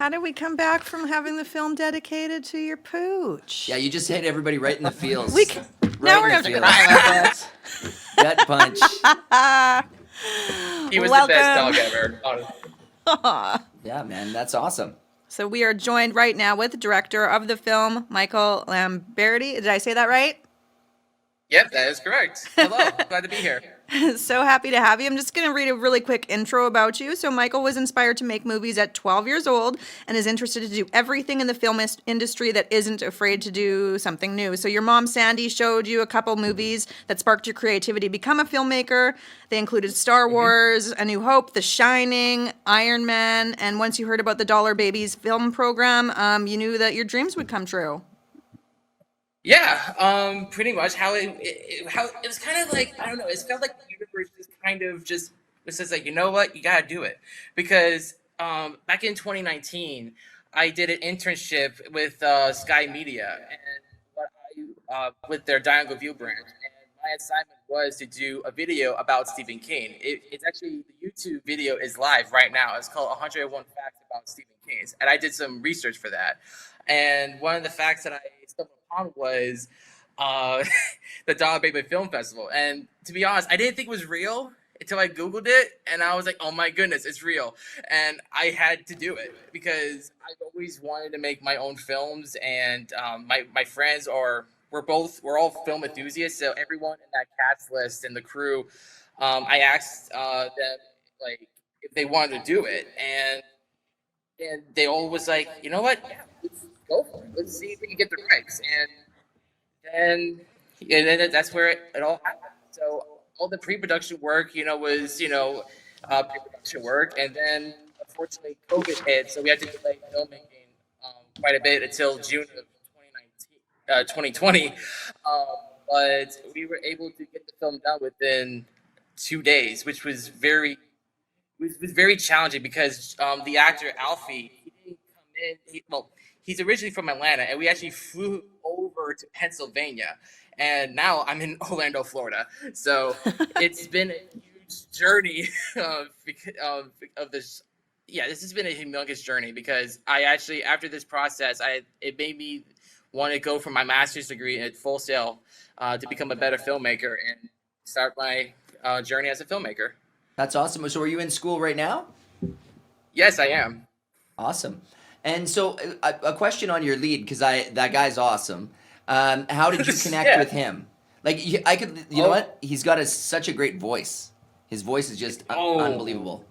How did we come back from having the film dedicated to your pooch? Yeah, you just hit everybody right in the feels. We can, now we're Right going in to the have to feels. cry about this. Gut punch. He was the best Welcome. dog ever, honestly. Yeah, man, that's awesome. So we are joined right now with the director of the film, Michael Lamberti. Did I say that right? Yep, that is correct. Hello, glad to be here. So happy to have you. I'm just going to read a really quick intro about you. So Michael was inspired to make movies at 12 years old and is interested to do everything in the film industry that isn't afraid to do something new. So your mom, Sandy, showed you a couple movies that sparked your creativity to become a filmmaker. They included Star Wars, A New Hope, The Shining, Iron Man, and once you heard about the Dollar Babies film program, you knew that your dreams would come true. Yeah, pretty much how it was kind of like, I don't know, it felt like the universe just kind of just it says like, you know what, you gotta do it, because back in 2019 I did an internship with Sky Media and with their Diagonal View branch, and my assignment was to do a video about Stephen King. It's actually, the YouTube video is live right now. It's called 101 Facts About Stephen King, and I did some research for that. And one of the facts that I stumbled upon was uh, the Dollar Baby Film Festival. And to be honest, I didn't think it was real until I Googled it, and I was like, oh my goodness, it's real. And I had to do it because I've always wanted to make my own films, and my friends we're all film enthusiasts, so everyone in that cast list and the crew, I asked them like if they wanted to do it, and they all was like, you know what, yeah, let's go for it. Let's see if we can get the rights. And then that's where it all happened. So all the pre-production work, was pre-production work, and then unfortunately COVID hit, so we had to delay filmmaking quite a bit until June of 2020. But we were able to get the film done within 2 days, which was was very challenging because the actor Alfie, he didn't come in. He's originally from Atlanta, and we actually flew over to Pennsylvania, and now I'm in Orlando, Florida. So it's been a huge journey of this. Yeah, this has been a humongous journey because I actually, after this process, it made me want to go for my master's degree at Full Sail to become a better filmmaker and start my journey as a filmmaker. That's awesome. So are you in school right now? Yes, I am. Awesome. And so a question on your lead, because that guy's awesome. How did you connect Yeah. with him? Like I could, you know what? He's got such a great voice. His voice is just unbelievable.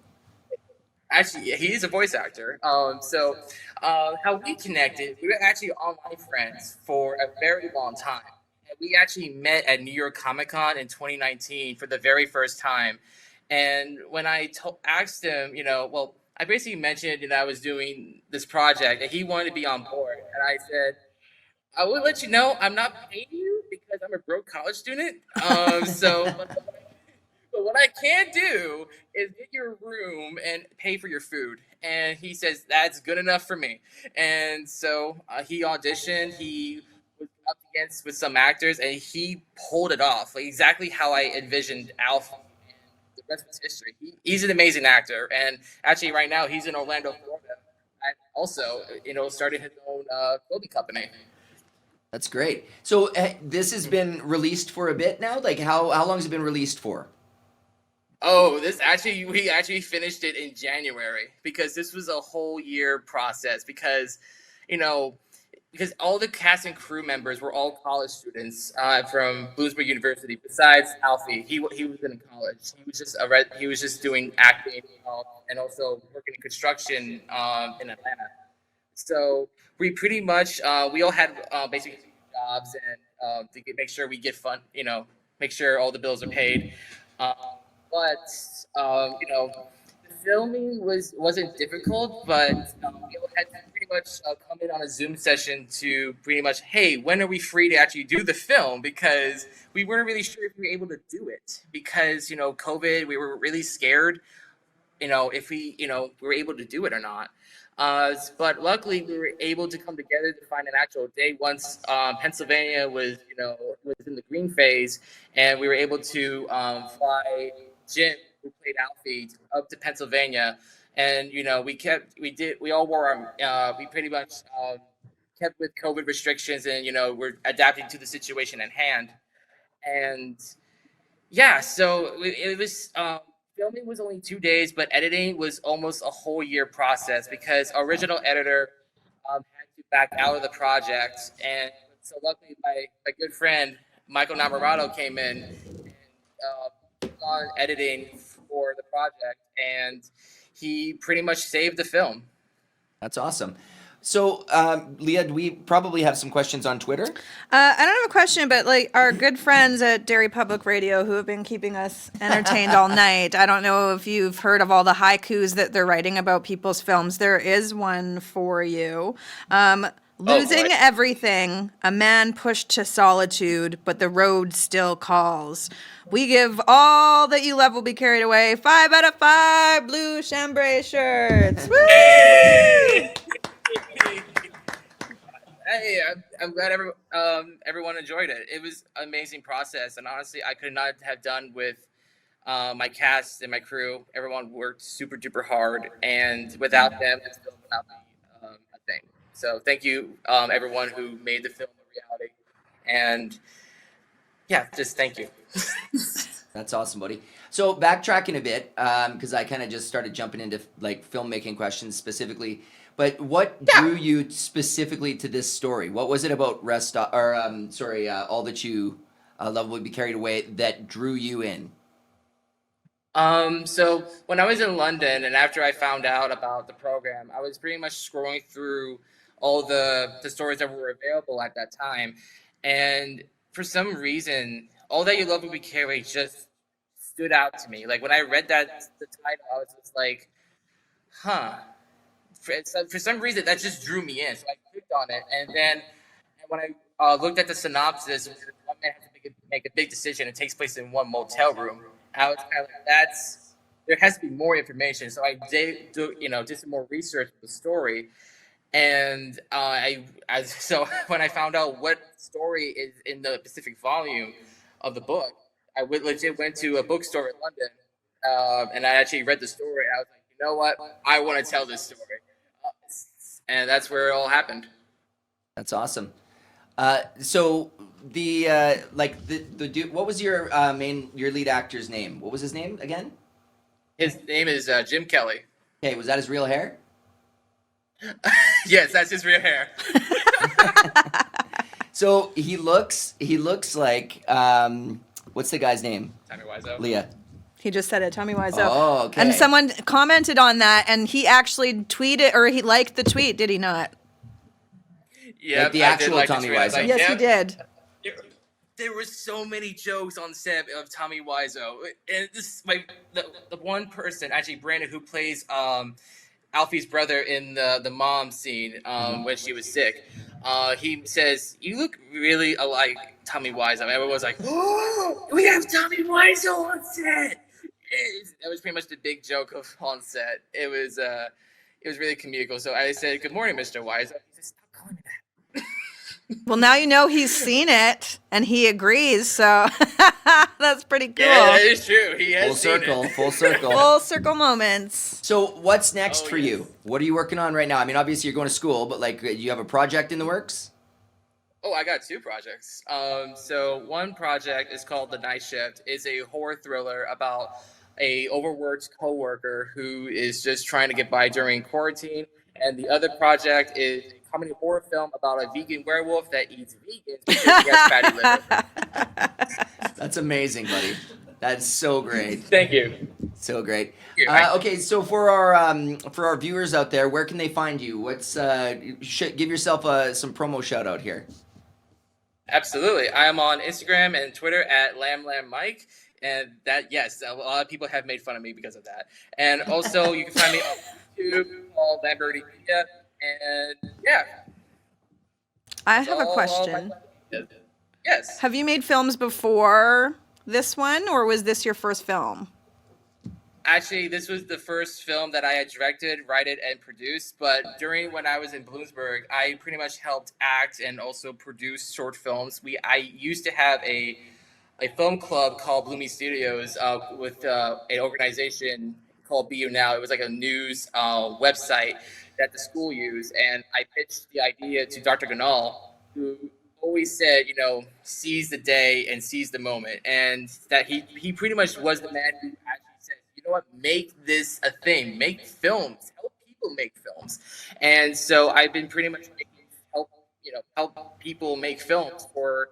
Actually, yeah, he's a voice actor. How we connected, we were actually online friends for a very long time. And we actually met at New York Comic Con in 2019 for the very first time. And when I asked him, I basically mentioned, I was doing this project and he wanted to be on board. And I said, I will let you know I'm not paying you because I'm a broke college student. But what I can do is get your room and pay for your food. And he says, that's good enough for me. And so he auditioned. He was up against with some actors, and he pulled it off, like exactly how I envisioned Alf. And the rest is history. He's an amazing actor. And actually, right now, he's in Orlando, Florida. And also, started his own clothing company. That's great. So this has been released for a bit now? Like how long has it been released for? Oh, we actually finished it in January because this was a whole year process you know, because all the cast and crew members were all college students from Bloomsburg University. Besides Alfie, he was in college. He was just doing acting and also working in construction in Atlanta. So we pretty much we all had basically jobs and make sure we get fun, make sure all the bills are paid. Um, but the filming wasn't difficult, but we all had to pretty much come in on a Zoom session to pretty much, hey, when are we free to actually do the film? Because we weren't really sure if we were able to do it because COVID, we were really scared, if we were able to do it or not. But luckily, we were able to come together to find an actual day once Pennsylvania was in the green phase, and we were able to fly Jim, who played Alfie, up to Pennsylvania and we all wore we pretty much kept with COVID restrictions, and we're adapting to the situation at hand. And yeah, so it was filming was only 2 days, but editing was almost a whole year process because our original editor had to back out of the project, and so luckily my good friend Michael Lamberti came in and took on editing for the project, and he pretty much saved the film. That's awesome. So, Leah, we probably have some questions on Twitter. I don't have a question, but like our good friends at Dairy Public Radio who have been keeping us entertained all night. I don't know if you've heard of all the haikus that they're writing about people's films. There is one for you. Losing everything, a man pushed to solitude, but the road still calls. We give all that you love will be carried away. 5 out of 5 blue chambray shirts. Woo! Hey, I'm glad everyone enjoyed it. It was an amazing process, and honestly, I could not have done with my cast and my crew. Everyone worked super duper hard, and without them, this film would not be a thing. So thank you, everyone who made the film a reality, and yeah, just thank you. That's awesome, buddy. So backtracking a bit, because I kind of just started jumping into like filmmaking questions specifically. But what drew you specifically to this story? What was it about All That You Love Will Be Carried Away that drew you in? So when I was in London, and after I found out about the program, I was pretty much scrolling through all the stories that were available at that time, and for some reason, All That You Love Will Be Carried just stood out to me. Like when I read the title, I was just like, huh. For some reason, that just drew me in. So I clicked on it, and then when I looked at the synopsis, one man has to make a big decision. It takes place in one motel room. I was kind of like, there has to be more information. So I did some more research of the story, and so when I found out what story is in the Pacific volume of the book, I legit went to a bookstore in London, and I actually read the story. And I was like, you know what? I want to tell this story. And that's where it all happened. That's awesome. So what was your lead actor's name? What was his name again? His name is Jim Kelly. Okay, was that his real hair? Yes, that's his real hair. So he looks like what's the guy's name? Tommy Wiseau. Leah. He just said it, Tommy Wiseau. Oh, okay. And someone commented on that, and he actually tweeted, or he liked the tweet, did he not? Yeah, like the actual Tommy Wiseau. Like, yes, he did. There were so many jokes on set of Tommy Wiseau, and this the one person, actually Brandon, who plays Alfie's brother in the mom scene when she was sick. He says, "You look really alike Tommy Wiseau." Everyone was like, "Oh, we have Tommy Wiseau on set." That was pretty much the big joke on set. It was really comedical. So I said, "Good morning, Mr. Wiseau." He said, "Stop calling me that." Well, now you know he's seen it, and he agrees, so that's pretty cool. Yeah, that is true. He has Full circle. Full circle moments. So what's next for you? What are you working on right now? I mean, obviously you're going to school, but like, do you have a project in the works? Oh, I got 2 projects. So one project is called The Night Shift. It's a horror thriller about a overworked coworker who is just trying to get by during quarantine. And the other project is a comedy horror film about a vegan werewolf that eats vegans because he has fatty liver. That's amazing, buddy. That's so great. Thank you. So great. Okay, so for our viewers out there, where can they find you? Give yourself some promo shout out here. Absolutely. I am on Instagram and Twitter at LamLamMike. And that, yes, a lot of people have made fun of me because of that. And also, you can find me on YouTube, called Lamberti Media. And yeah. I have a question. Yes. Have you made films before this one, or was this your first film? Actually, this was the first film that I had directed, written, and produced. But when I was in Bloomsburg, I pretty much helped act and also produce short films. I used to have a film club called Bloomy Studios with an organization called BU Now. It was like a news website that the school used, and I pitched the idea to Dr. Ganal, who always said, seize the day and seize the moment, and that he pretty much was the man who actually said, you know what, make this a thing, make films, help people make films. And so I've been pretty much help people make films for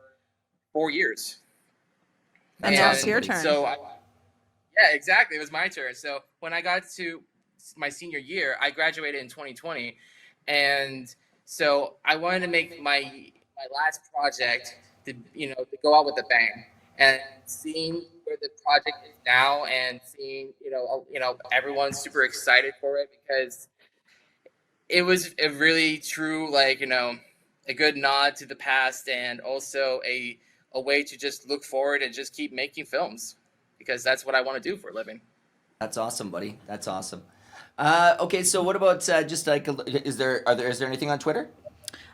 4 years. And now it's your turn. So yeah, exactly. It was my turn. So when I got to my senior year, I graduated in 2020, and so I wanted to make my last project to go out with a bang. And seeing where the project is now, and seeing everyone's super excited for it, because it was a really true a good nod to the past, and also a way to just look forward and just keep making films, because that's what I want to do for a living. That's awesome, buddy. That's awesome. Okay, so what about just like, is there anything on Twitter?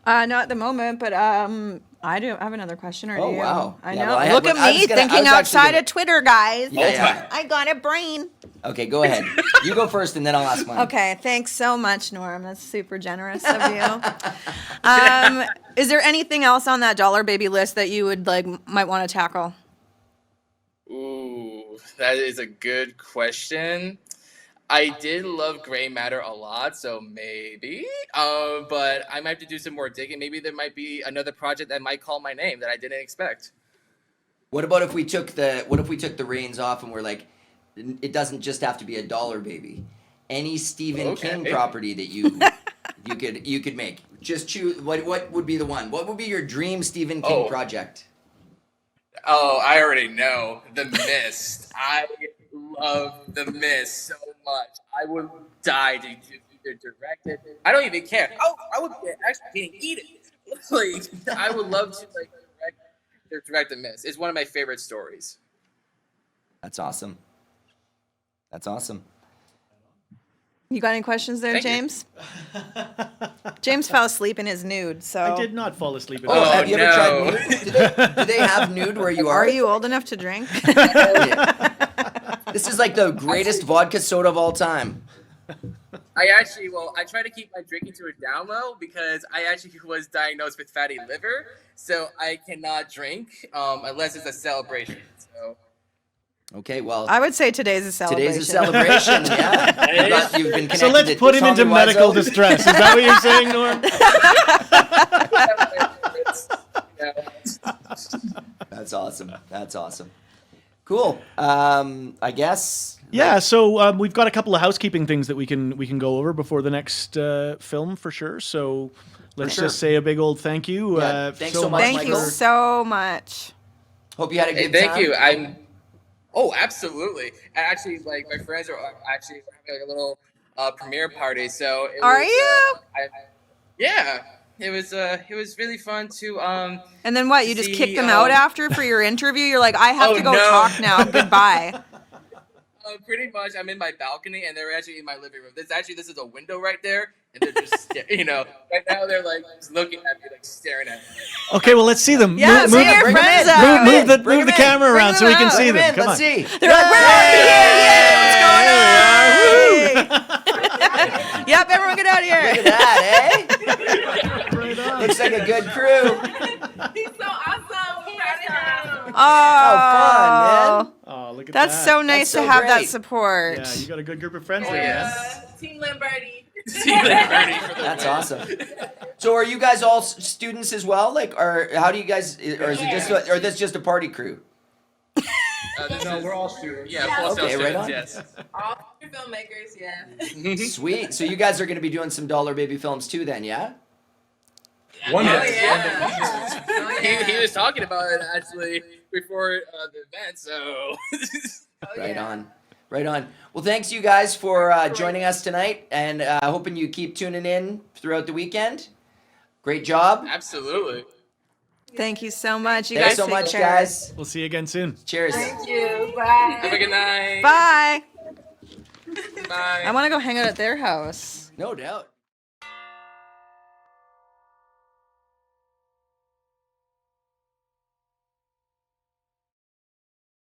Not at the moment, but I do have another question. Or Oh, do you? wow. I Yeah, know. well, Look at me thinking outside of Twitter, guys. Yeah. I got a brain. Okay, go ahead. You go first, and then I'll ask mine. Okay, thanks so much, Norm. That's super generous of you. Is there anything else on that Dollar Baby list that you would might want to tackle? Ooh, that is a good question. I did love Gray Matter a lot, so maybe. But I might have to do some more digging. Maybe there might be another project that might call my name that I didn't expect. What about if we took the reins off and we're like, it doesn't just have to be a Dollar Baby. Any Stephen King property that you could make. Just choose what would be the one? What would be your dream Stephen King project? Oh, I already know. The Mist. I love The Mist so much. I would die to either direct it. I don't even care. I would actually eat it. I would love to direct The Mist. It's one of my favorite stories. That's awesome. That's awesome. You got any questions there, Thank James? James fell asleep in his nude, so. I did not fall asleep. Oh, have you ever tried nude? Do they have nude where you are? Are you old enough to drink? This is like the greatest vodka soda of all time. I try to keep my drinking to a down low, because I actually was diagnosed with fatty liver, so I cannot drink unless it's a celebration. So. Okay, well, I would say today's a celebration. today's a celebration. Yeah, you've been connected. So let's put him into medical distress. Is that what you're saying, Norm? That's awesome. That's awesome. Cool. I guess. Yeah. So we've got a couple of housekeeping things that we can go over before the next film for sure. So let's just say a big old thank you. Yeah, thanks so much, Thank Michael. you so much. Hope you had a good Thank time. you. Oh, absolutely. And actually, my friends are actually having a little premiere party. So Are you? Yeah. It was really fun to And then what? You just see, kick them out after for your interview? You're like, I have to go no. talk now. Goodbye. pretty much, I'm in my balcony, and they're actually in my living room. This is a window right there, and they're just, right now they're just looking at me, staring at me. Okay, well, let's see them. Yeah, move, see your move, friends out. move the camera around so we can see them. Come Let's on. see. They're like, we're out of here. Yay, what's going on? Yep, everyone get out of here. Look at that, eh? Right on. Looks like a good crew. He's so awesome. We're proud of him. Oh, fun, man. Oh, look at that's that. so nice so to have that great. support. Yeah, you got a good group of friends Oh, there, yeah. man. Team Lamberti. That's awesome. So, are you guys all students as well? Or how do you guys? Or is it just? Or this just a party crew? No, we're all students. Yeah, Yeah. full Okay, students, right on. yes. All filmmakers, yeah. Sweet. So you guys are going to be doing some Dollar Baby films too, then? Yeah. Oh, yeah. Oh, yeah. He was talking about it actually before the event, so. Oh, Right yeah. on. Right on. Well, thanks you guys for joining us tonight, and hoping you keep tuning in throughout the weekend. Great job. Absolutely. Thank you so much. You Thanks guys so take much, care. guys. We'll see you again soon. Cheers. Thank you. Bye. Have a good night. Bye. Bye. I want to go hang out at their house. No doubt.